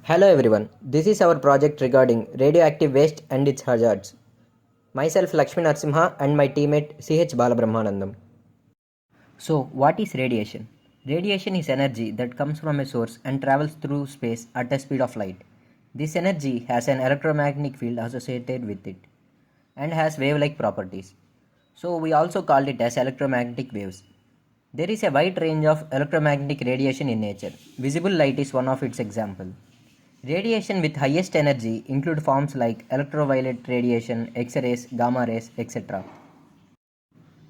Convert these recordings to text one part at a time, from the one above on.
Hello everyone, this is our project regarding radioactive waste and its hazards. Myself Lakshmi Narsimha and my teammate CH Balabrahmanandam. So, what is radiation? Radiation is energy that comes from a source and travels through space at the speed of light. This energy has an electromagnetic field associated with it and has wave-like properties. So, we also call it as electromagnetic waves. There is a wide range of electromagnetic radiation in nature. Visible light is one of its examples. Radiation with highest energy include forms like ultraviolet radiation, X-rays, gamma rays, etc.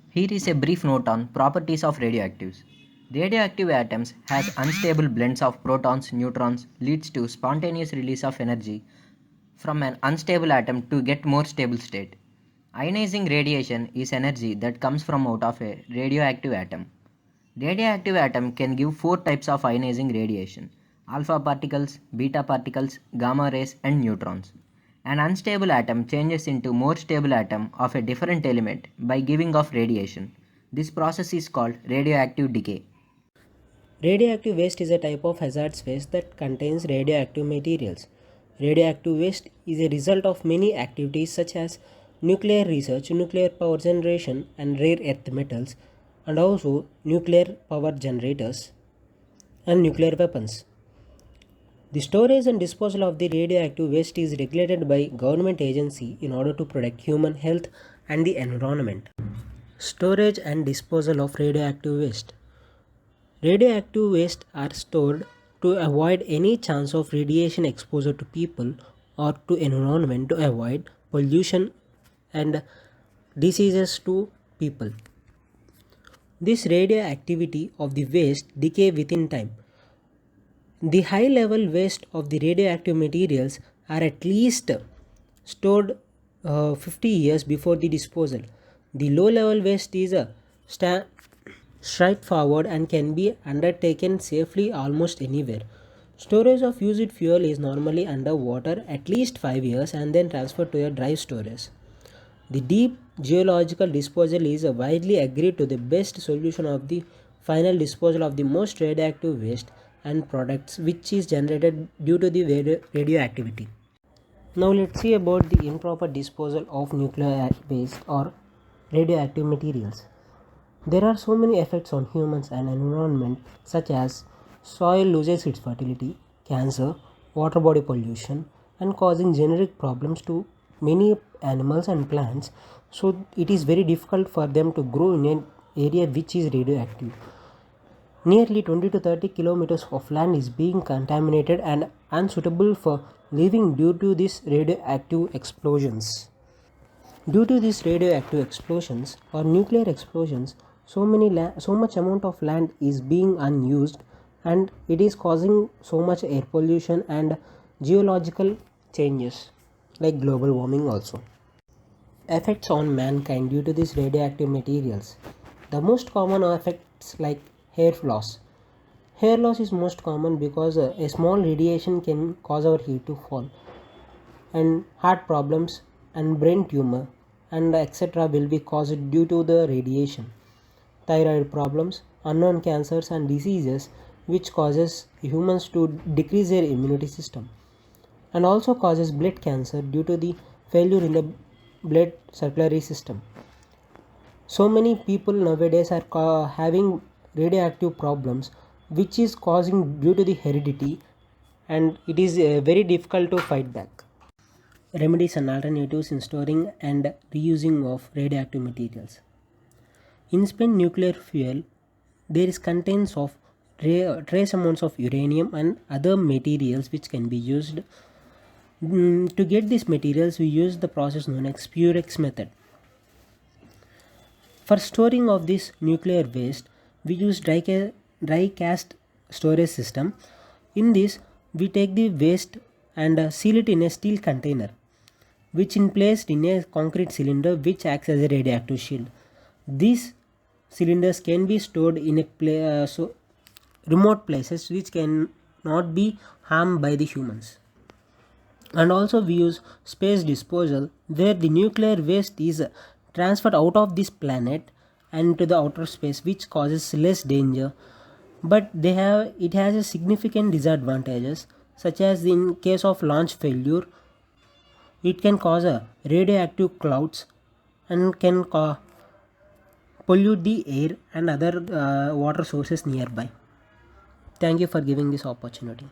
Here is a brief note on properties of radioactives. Radioactive atoms has unstable blends of protons, neutrons, leads to spontaneous release of energy from an unstable atom to get more stable state. Ionizing radiation is energy that comes from out of a radioactive atom. Radioactive atom can give four types of ionizing radiation: alpha particles, beta particles, gamma rays and neutrons. An unstable atom changes into more stable atom of a different element by giving off radiation. This process is called radioactive decay. Radioactive waste is a type of hazardous waste that contains radioactive materials. Radioactive waste is a result of many activities such as nuclear research, nuclear power generation, and rare earth metals, and also nuclear power generators and nuclear weapons. The storage and disposal of the radioactive waste is regulated by government agency in order to protect human health and the environment. Storage and disposal of radioactive waste. Radioactive waste are stored to avoid any chance of radiation exposure to people or to environment, to avoid pollution and diseases to people. This radioactivity of the waste decay within time. The high level waste of the radioactive materials are at least stored 50 years before the disposal. The low level waste is straightforward and can be undertaken safely almost anywhere. Storage of used fuel is normally under water at least 5 years and then transferred to a dry storage. The deep geological disposal is widely agreed to the best solution of the final disposal of the most radioactive waste and products which is generated due to the radioactivity. Now let's see about the improper disposal of nuclear waste or radioactive materials. There are so many effects on humans and environment such as soil loses its fertility, cancer, water body pollution and causing generic problems to many animals and plants, so it is very difficult for them to grow in an area which is radioactive. Nearly 20 to 30 kilometers of land is being contaminated and unsuitable for living due to these radioactive explosions. Due to these radioactive explosions or nuclear explosions, so much amount of land is being unused and it is causing so much air pollution and geological changes like global warming also. Effects on mankind due to these radioactive materials. The most common effects like hair loss. Hair loss is most common because a small radiation can cause our hair to fall, and heart problems and brain tumor and etc. will be caused due to the radiation. Thyroid problems, unknown cancers and diseases which causes humans to decrease their immunity system, and also causes blood cancer due to the failure in the blood circulatory system. So many people nowadays are having radioactive problems which is causing due to the heredity, and it is very difficult to fight back. Remedies and alternatives in storing and reusing of radioactive materials. In spent nuclear fuel, there is contents of trace amounts of uranium and other materials which can be used. To get these materials, we use the process known as Purex method. For storing of this nuclear waste, we use dry cast storage system. In this, we take the waste and seal it in a steel container, which is placed in a concrete cylinder which acts as a radioactive shield. These cylinders can be stored in remote places which can not be harmed by the humans. And also we use space disposal where the nuclear waste is transferred out of this planet and to the outer space, which causes less danger, but it has a significant disadvantages such as in case of launch failure, it can cause a radioactive clouds and can pollute the air and other water sources nearby. Thank you for giving this opportunity.